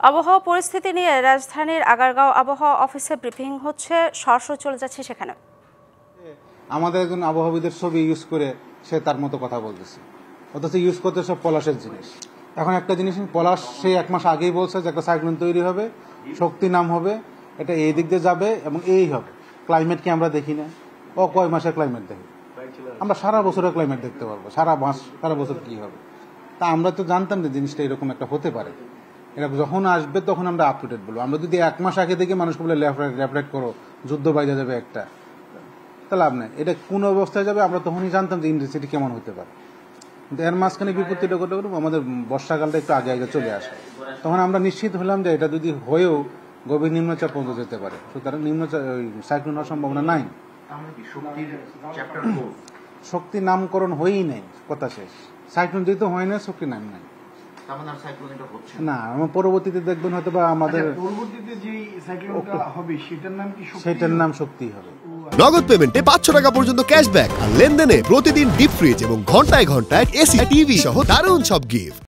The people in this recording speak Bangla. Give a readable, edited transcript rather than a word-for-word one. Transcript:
আবহাওয়া পরিস্থিতি নিয়ে রাজধানীর আগারগাঁও আবহাওয়া অফিসে ব্রিফিং হচ্ছে, সরাসরি চলে যাচ্ছে সেখানে। আমাদের একজন আবহাওয়াবিদের ছবি ইউজ করে সে তার মতো কথা বলতেছে, অথচ ইউজ করতে সব পলাশের জিনিস। এখন একটা জিনিস, পলাশ সে 1 মাস আগেই বলছে যে একটা সাইক্লোন তৈরি হবে, শক্তি নাম হবে, এটা এই দিক দিয়ে যাবে এবং এই হবে। ক্লাইমেট কি আমরা দেখি না? কয় মাসের ক্লাইমেট দেখি আমরা? সারা বছরের ক্লাইমেট দেখতে পারবো, সারা মাস সারা বছর কি হবে। তা আমরা তো জানতাম যে জিনিসটা এরকম একটা হতে পারে। এটা যখন আসবে তখন আমরা আপ টু ডেট বলবো। আমরা যদি 1 মাস আগে থেকে মানুষকে বলে লেফট করো, যুদ্ধ বাইরে যাবে একটা, তা লাভ নেই। এটা কোন অবস্থায় যাবে আমরা তখনই জানতাম যে ইন্টেন্সিটি কেমন হতে পারে। কিন্তু এর মাঝখানে বিপত্তিটা করতে করবো আমাদের বর্ষাকালটা একটু আগে আগে চলে আসে। তখন আমরা নিশ্চিত হলাম যে এটা যদি হয়েও গভীর নিম্নচাপ পর্যন্ত যেতে পারে, সুতরাং সাইক্লোন হওয়ার সম্ভাবনা নাই। শক্তি নামকরণ হয়েই নেই, কথা শেষ। সাইক্লোন যেহেতু হয় না, শক্তি নাম নাই না। আমার পরবর্তীতে দেখবেন হয়তো বা আমাদের সেটার নাম শক্তি হবে। নগদ পেমেন্টে 500 টাকা পর্যন্ত ক্যাশব্যাক আর লেনদেনে প্রতিদিন ডিপ ফ্রিজ এবং ঘন্টায় ঘন্টায় এসি টিভি সহ দারুণ সব গিফট।